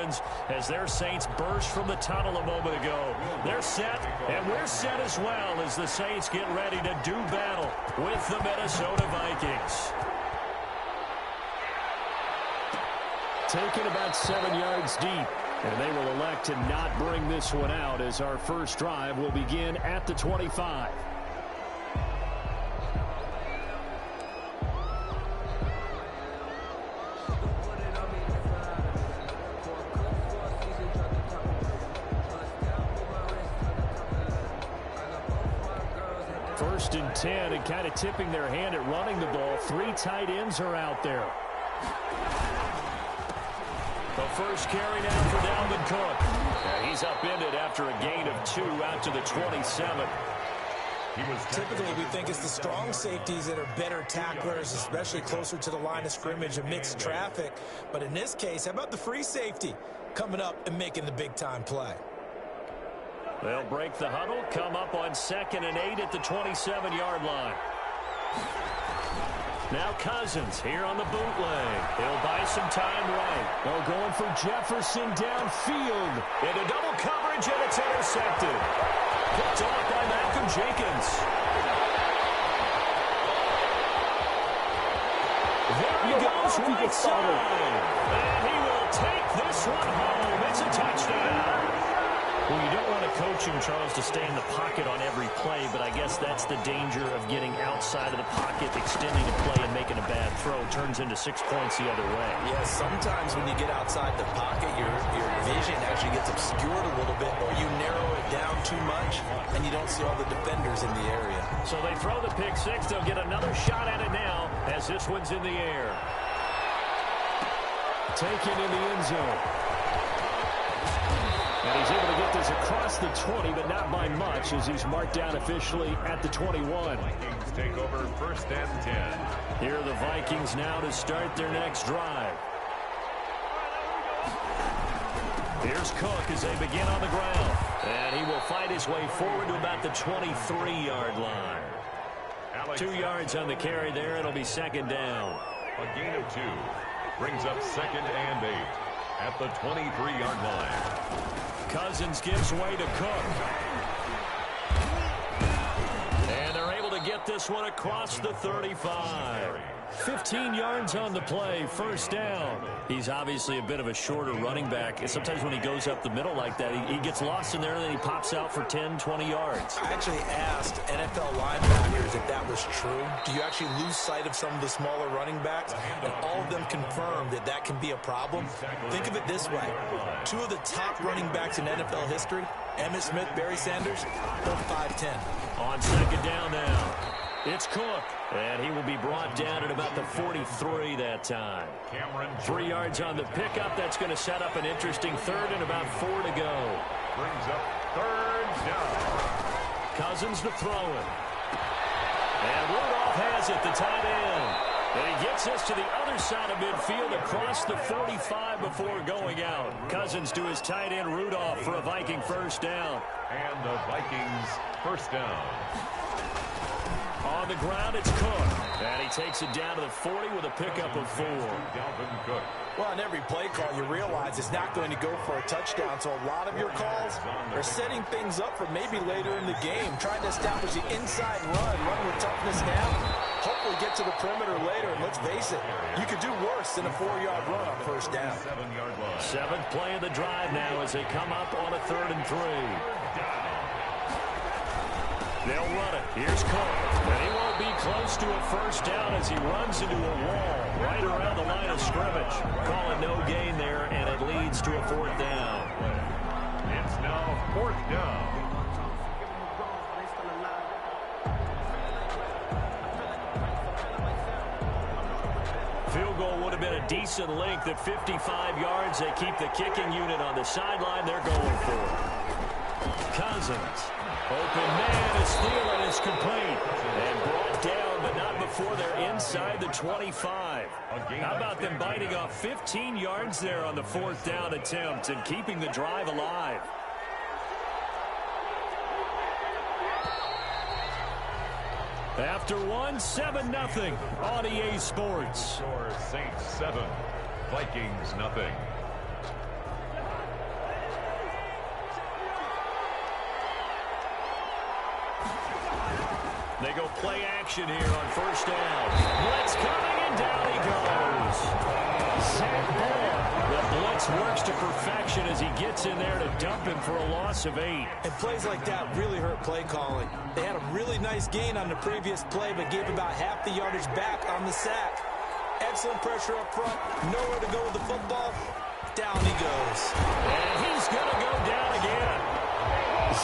Cousins as their Saints burst from the tunnel a moment ago. They're set, and we're set as well as the Saints get ready to do battle with the Minnesota Vikings. Taken about 7 yards deep, and they will elect to not bring this one out as our first drive will begin at the 25. First and 10, and kind of tipping their hand at running the ball. 3 tight ends are out there. The first carry now for Dalvin Cook. He's upended after a gain of 2 out to the 27. Typically, we think it's the strong safeties that are better tacklers, especially closer to the line of scrimmage amidst traffic. But in this case, how about the free safety coming up and making the big-time play? They'll break the huddle, come up on 2nd and 8 at the 27-yard line. Now Cousins here on the bootleg. He'll buy some time right. They're going for Jefferson downfield. Into double coverage, and it's intercepted. Picked off by Malcolm Jenkins. There he goes right side. And he will take this one home. It's a touchdown. Well, you don't want to coach him, Charles, to stay in the pocket on every play, but I guess that's the danger of getting outside of the pocket, extending a play, and making a bad throw. Turns into 6 points the other way. Yeah, sometimes when you get outside the pocket, your vision actually gets obscured a little bit, or you narrow it down too much, and you don't see all the defenders in the area. So they throw the pick six. They'll get another shot at it now as this one's in the air. Taken in the end zone. And he's able to get this across the 20, but not by much as he's marked down officially at the 21. Vikings take over 1st and 10. Here are the Vikings now to start their next drive. Here's Cook as they begin on the ground. And he will fight his way forward to about the 23-yard line. 2 yards on the carry there. It'll be 2nd down. A gain of 2 brings up 2nd and 8 at the 23-yard line. Cousins gives way to Cook. And they're able to get this one across the 35. 15 yards on the play, 1st down. He's obviously a bit of a shorter running back. And sometimes when he goes up the middle like that, he gets lost in there, and then he pops out for 10, 20 yards. I actually asked NFL linebackers if that was true. Do you actually lose sight of some of the smaller running backs? And all of them confirmed that that can be a problem. Think of it this way. 2 of the top running backs in NFL history, Emmitt Smith, Barry Sanders, both 5'10". On 2nd down now. It's Cook, and he will be brought down at about the 43 that time. 3 yards on the pickup. That's going to set up an interesting 3rd and about 4 to go. Brings up 3rd down. Cousins to throw it. And Rudolph has it, the tight end. And he gets us to the other side of midfield across the 45 before going out. Cousins to his tight end, Rudolph, for a Viking 1st down. And the Vikings 1st down. On the ground, it's Cook. And he takes it down to the 40 with a pickup of 4. Dalvin Cook. Well, on every play call, you realize it's not going to go for a touchdown. So a lot of your calls are setting things up for maybe later in the game, trying to establish the inside run with toughness now. Hopefully get to the perimeter later, and let's face it, you could do worse than a 4-yard run on 1st down. 7-yard line. 7th play of the drive now as they come up on a 3rd and 3. They'll run it. Here's Cook. And he won't be close to a 1st down as he runs into a wall right around the line of scrimmage. Call it no gain there, and it leads to a 4th down. It's now 4th down. Field goal would have been a decent length at 55 yards. They keep the kicking unit on the sideline. They're going for it. Cousins. Open man is Thielen is complete. And brought down, but not before they're inside the 25. How about them biting off 15 yards there on the 4th down attempt and keeping the drive alive? After 7-0 on EA Sports. Score Saints 7, Vikings 0. They go play action here on first down. Blitz coming, and down he goes. Zach Moore. The blitz works to perfection as he gets in there to dump him for a loss of 8. And plays like that really hurt play calling. They had a really nice gain on the previous play, but gave about half the yardage back on the sack. Excellent pressure up front. Nowhere to go with the football. Down he goes. And he's going to go down again.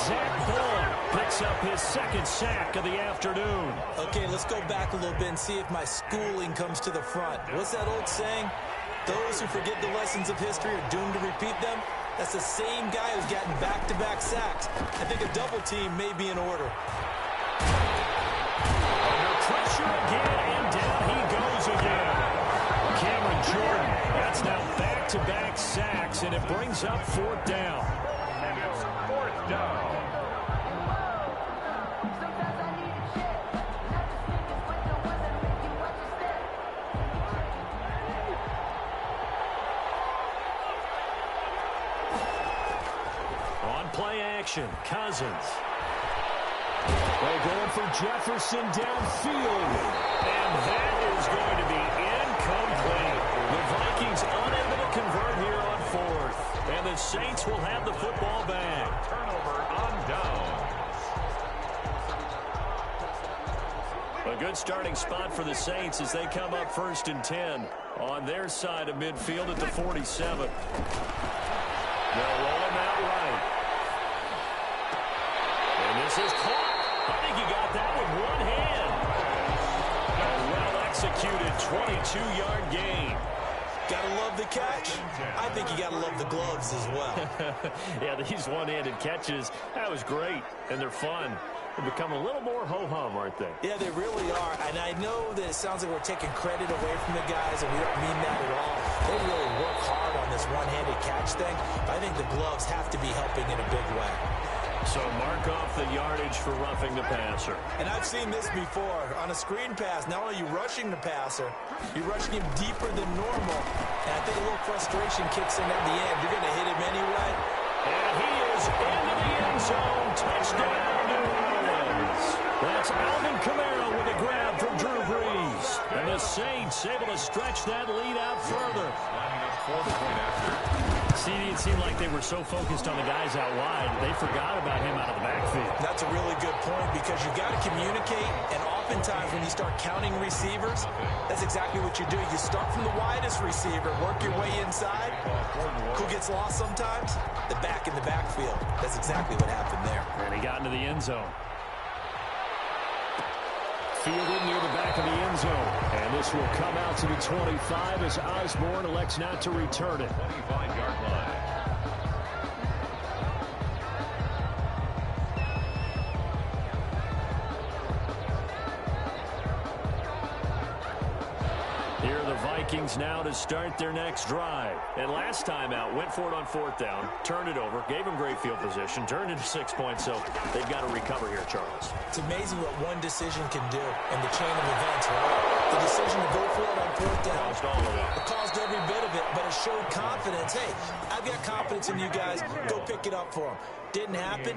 Zach Moore picks up his second sack of the afternoon. Okay, let's go back a little bit and see if my schooling comes to the front. What's that old saying? Those who forget the lessons of history are doomed to repeat them. That's the same guy who's gotten back-to-back sacks. I think a double team may be in order. Under pressure again, and down he goes again. Cameron Jordan, that's now back-to-back sacks, and it brings up 4th down. And it's 4th down. Play action, Cousins. They're going for Jefferson downfield. And that is going to be incomplete. The Vikings unable to convert here on 4th. And the Saints will have the football back. Turnover on down. A good starting spot for the Saints as they come up 1st and 10 on their side of midfield at the 47. They'll roll him out right. This is caught. I think he got that with one hand. A well-executed 22-yard gain. Gotta love the catch. I think you gotta love the gloves as well. Yeah, these one-handed catches, that was great, and they're fun. They become a little more ho-hum, aren't they? Yeah, they really are. And I know that it sounds like we're taking credit away from the guys, and we don't mean that at all. They really work hard on this one-handed catch thing. But I think the gloves have to be helping in a big way. So mark off the yardage for roughing the passer. And I've seen this before. On a screen pass, not only are you rushing the passer, you're rushing him deeper than normal. And I think a little frustration kicks in at the end. You're going to hit him anyway. And he is into the end zone. Touchdown, New Orleans. That's Alvin Kamara with a grab from Drew Brees. And the Saints able to stretch that lead out further. Lining up for the point after. See, it seemed like they were so focused on the guys out wide, they forgot about him out of the backfield. That's a really good point because you got to communicate, and oftentimes when you start counting receivers, that's exactly what you do. You start from the widest receiver, work your way inside. Who gets lost sometimes? The back in the backfield. That's exactly what happened there. And he got into the end zone. Fielded near the back of the end zone. And this will come out to the 25 as Osborne elects not to return it. 25-yard line. Here are the Vikings now to start their next drive. And last time out, went for it on 4th down, turned it over, gave them great field position, turned into 6 points, so they've got to recover here, Charles. It's amazing what one decision can do in the chain of events, right? The decision to go for it on 4th down. Caused all of that. It caused every bit of it, but it showed confidence. Hey, I've got confidence in you guys. Go pick it up for them. Didn't happen.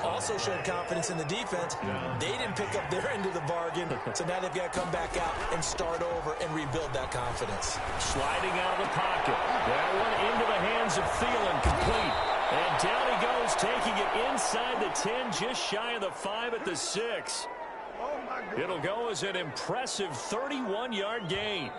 Also showed confidence in the defense. They didn't pick up their end of the bargain, so now they've got to come back out and start over and rebuild that confidence. Sliding out of the pocket. That one into the hands of Thielen, complete. And down he goes, taking it inside the 10, just shy of the 5 at the 6. It'll go as an impressive 31-yard gain.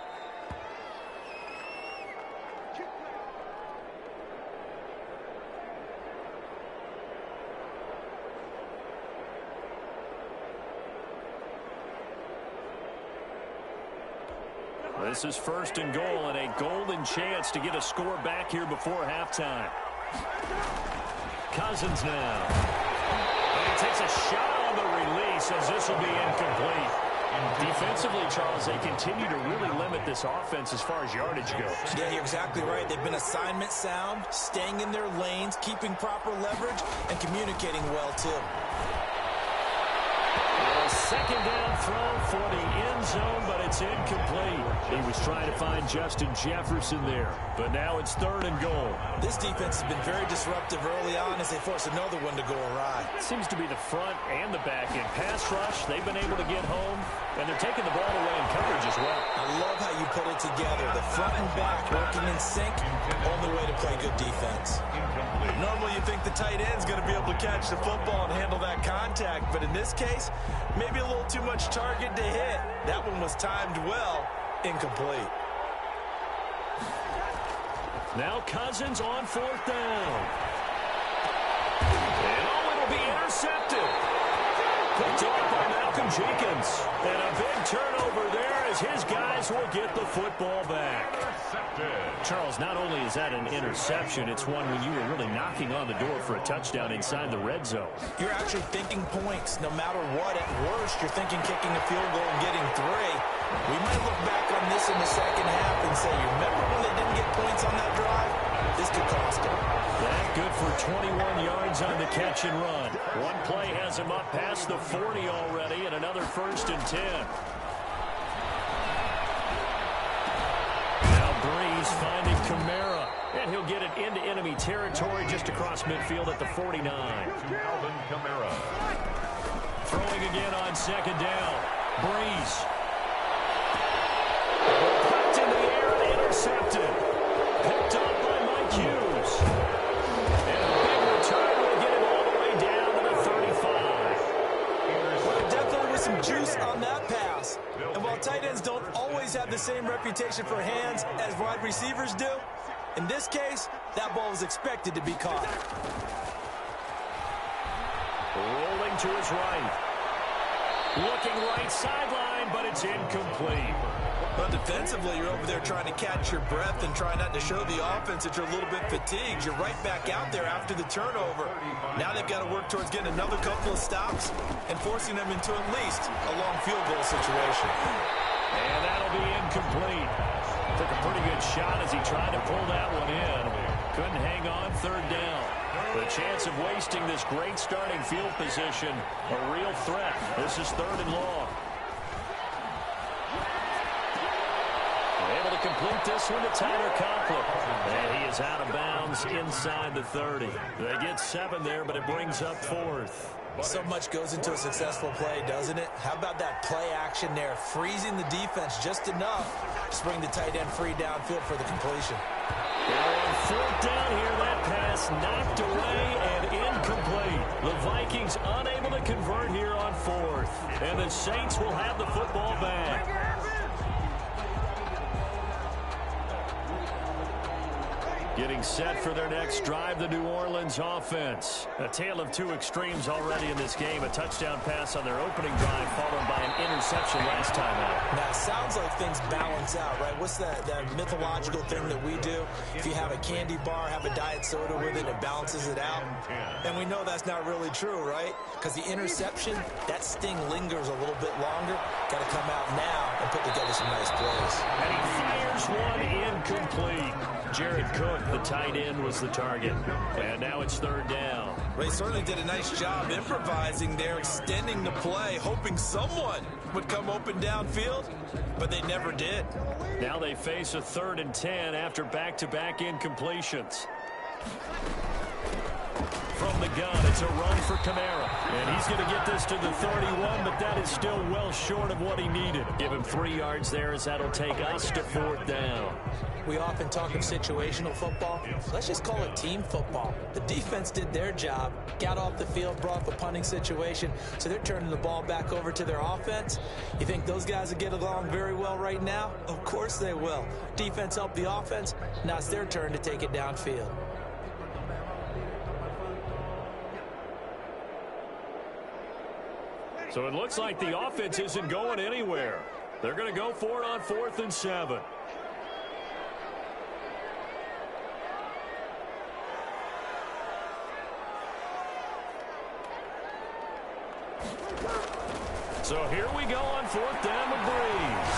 This is 1st and goal, and a golden chance to get a score back here before halftime. Cousins now. And he takes a shot on the release as this will be incomplete. Defensively, Charles, they continue to really limit this offense as far as yardage goes. Yeah, you're exactly right. They've been assignment sound, staying in their lanes, keeping proper leverage, and communicating well, too. A second down throw for the end zone, but it's incomplete. He was trying to find Justin Jefferson there, but now it's 3rd and goal. This defense has been very disruptive early on as they force another one to go awry. Seems to be the front and the back end. Pass rush, they've been able to get home, and they're taking the ball away in coverage as well. I love how you put it together. The front and back working in sync, only way to play good defense. Normally you think the tight end's going to be able to catch the football and handle that contact, but in this case, maybe a little too much target to hit. That one was timed well, incomplete. Now Cousins on 4th down. And it'll be intercepted. Picked up by Malcolm Jenkins. And a big turnover there as his guys will get the football back. Charles, not only is that an interception, it's one when you were really knocking on the door for a touchdown inside the red zone. You're actually thinking points no matter what. At worst, you're thinking kicking a field goal and getting 3. We might look back on this in the second half and say, you remember when they didn't get points on that drive? This could cost them. That good for 21 yards on the catch and run. One play has him up past the 40 already, and another 1st and 10. Breeze finding Kamara, and he'll get it into enemy territory just across midfield at the 49. Alvin Kamara. Throwing again on 2nd down. Breeze. Popped in the air and intercepted. Picked up by Mike Hughes. And a big return will get him all the way down to the 35. Well, definitely with some juice on that pass. And while tight ends don't always have the same reputation for hands as wide receivers do, in this case, that ball was expected to be caught. Rolling to his right. Looking right sideline, but it's incomplete. Well, defensively, you're over there trying to catch your breath and try not to show the offense that you're a little bit fatigued. You're right back out there after the turnover. Now they've got to work towards getting another couple of stops and forcing them into at least a long field goal situation. And that'll be incomplete. Took a pretty good shot as he tried to pull that one in. Couldn't hang on 3rd down. The chance of wasting this great starting field position, a real threat. This is 3rd and long. Able to complete this one to Tyler Conklin. And he is out of bounds inside the 30. They get 7 there, but it brings up 4th. So much goes into a successful play, doesn't it? How about that play action there, freezing the defense just enough to bring the tight end free downfield for the completion. Now on 4th down here, that pass knocked away and incomplete. The Vikings unable to convert here on 4th. And the Saints will have the football back. Getting set for their next drive, the New Orleans offense. A tale of 2 extremes already in this game. A touchdown pass on their opening drive, followed by an interception last time out. Now, it sounds like things balance out, right? What's that mythological thing that we do? If you have a candy bar, have a diet soda with it, it balances it out. And we know that's not really true, right? Because the interception, that sting lingers a little bit longer. Got to come out now and put together some nice plays. And he fires one incomplete. Jared Cook, the tight end, was the target. And now it's 3rd down. They certainly did a nice job improvising there, extending the play, hoping someone would come open downfield, but they never did. Now they face a 3rd and 10 after back-to-back incompletions. From the gun, it's a run for Kamara. And he's going to get this to the 31, but that is still well short of what he needed. Give him 3 yards there as that'll take us to 4th down. We often talk of situational football. Let's just call it team football. The defense did their job, got off the field, brought up a punting situation, so they're turning the ball back over to their offense. You think those guys will get along very well right now? Of course they will. Defense helped the offense. Now it's their turn to take it downfield. So it looks like the offense isn't going anywhere. They're going to go for it on 4th and 7. So here we go on 4th down with Breeze.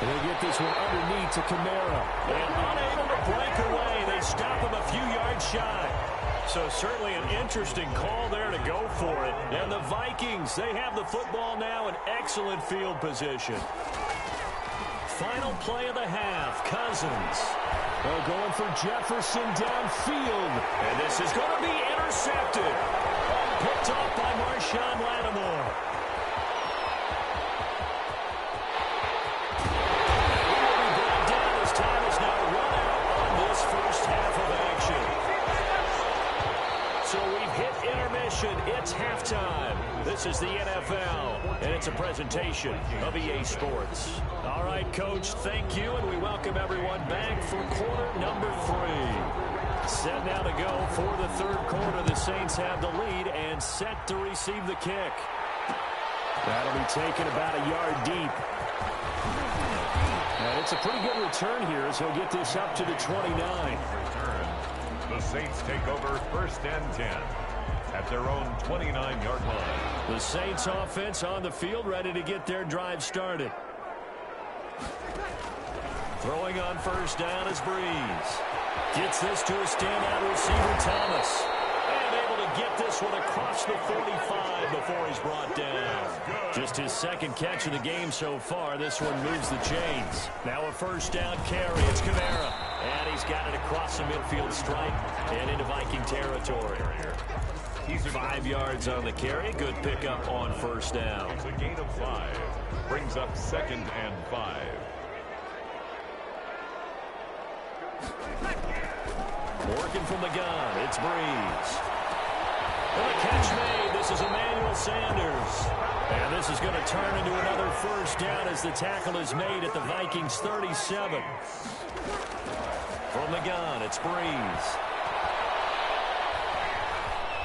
And they get this one underneath to Kamara. And unable to break away. They stop him a few yards shy. So certainly an interesting call there to go for it. And the Vikings, they have the football now in excellent field position. Final play of the half, Cousins. They're going for Jefferson downfield. And this is going to be intercepted. Picked off by Marshawn Lattimore. He will be brought down as time is now run out on this first half of action. So we've hit intermission. It's halftime. This is the NFL, and it's a presentation of EA Sports. All right, Coach, thank you, and we welcome everyone back for quarter number 3. Set now to go for the third quarter. The Saints have the lead and set to receive the kick. That'll be taken about a yard deep. And it's a pretty good return here as he'll get this up to the 29. The Saints take over first and 10 at their own 29-yard line. The Saints offense on the field, ready to get their drive started. Throwing on first down is Breeze. Gets this to a standout receiver, Thomas. And able to get this one across the 45 before he's brought down. Just his second catch of the game so far. This one moves the chains. Now a first down carry. It's Kamara. And he's got it across the midfield stripe and into Viking territory. He's 5 yards on the carry. Good pickup on first down. It's a gain of 5. Brings up second and 5. Working from the gun, it's Breeze. And the catch made. This is Emmanuel Sanders. And this is going to turn into another first down as the tackle is made at the Vikings 37. From the gun, it's Breeze.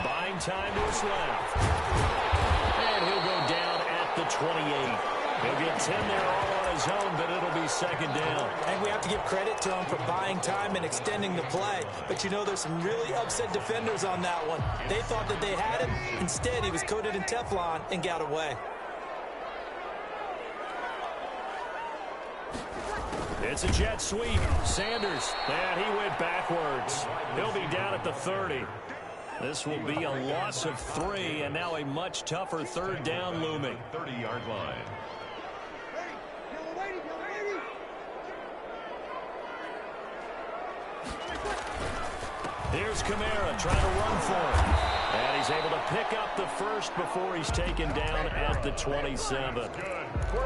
Buying time to his left. And he'll go down at the 28. He'll get 10 there all on his own, but it'll be second down. And we have to give credit to him for buying time and extending the play. But, you know, there's some really upset defenders on that one. They thought that they had him. Instead, he was coated in Teflon and got away. It's a jet sweep. Sanders, and he went backwards. He'll be down at the 30. This will be a loss of 3, and now a much tougher third down looming. 30-yard line. Here's Kamara trying to run for him. And he's able to pick up the first before he's taken down at the 27.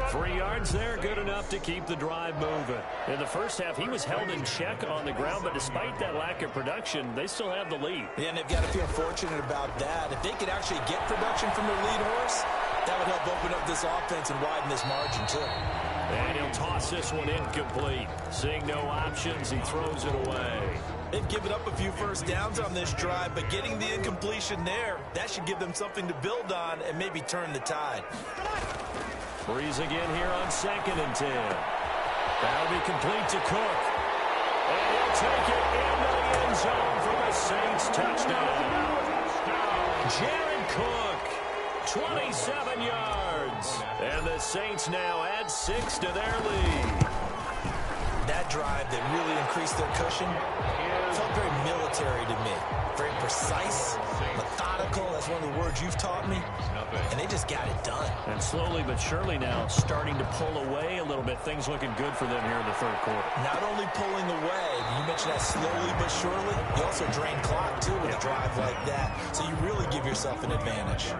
3 yards there, good enough to keep the drive moving. In the first half, he was held in check on the ground, but despite that lack of production, they still have the lead. Yeah, and they've got to feel fortunate about that. If they could actually get production from their lead horse, that would help open up this offense and widen this margin, too. And he'll toss this one incomplete. Seeing no options, he throws it away. They've given up a few first downs on this drive, but getting the incompletion there, that should give them something to build on and maybe turn the tide. Breeze again here on 2nd and 10. That'll be complete to Cook. And he'll take it into the end zone for the Saints touchdown. Jared Cook, 27 yards. And the Saints now add 6 to their lead. That drive that really increased their cushion felt very military to me. Very precise, methodical. That's one of the words you've taught me. And they just got it done. And slowly but surely now starting to pull away a little bit. Things looking good for them here in the third quarter. Not only pulling away, you mentioned that slowly but surely, you also drain clock too with a drive like that. So you really give yourself an advantage.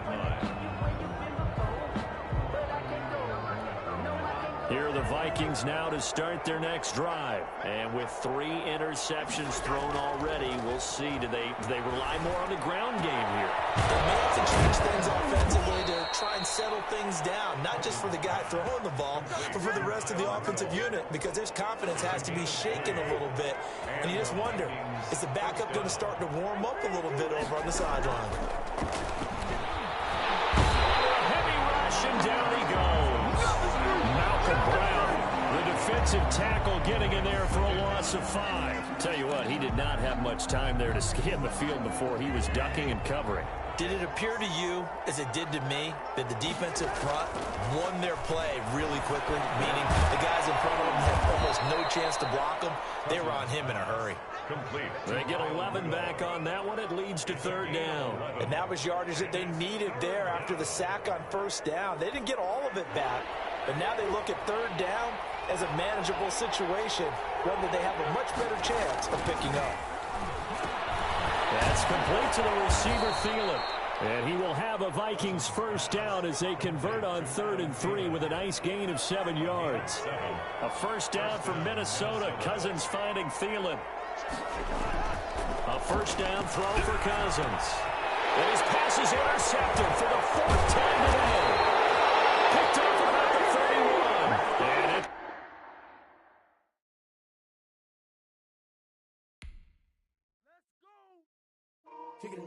Here are the Vikings now to start their next drive. And with 3 interceptions thrown already, we'll see. Do they rely more on the ground game here? They may have to change things offensively to try and settle things down. Not just for the guy throwing the ball, but for the rest of the offensive unit. Because their confidence has to be shaken a little bit. And you just wonder, is the backup going to start to warm up a little bit over on the sideline? Heavy rush, and down he goes. Brown, the defensive tackle, getting in there for a loss of 5. Tell you what, he did not have much time there to scan the field before he was ducking and covering. Did it appear to you, as it did to me, that the defensive front won their play really quickly, meaning the guys in front of them had almost no chance to block them? They were on him in a hurry. Complete. They get 11 back on that one. It leads to third down. And that was yardage that they needed there after the sack on first down. They didn't get all of it back, but now they look at third down as a manageable situation, one that they have a much better chance of picking up. That's complete to the receiver, Thielen. And he will have a Vikings first down as they convert on 3rd and 3 with a nice gain of 7 yards. A first down for Minnesota. Cousins finding Thielen. A first down throw for Cousins. And his pass is intercepted for the 4th time today. Picked up about the 31. And it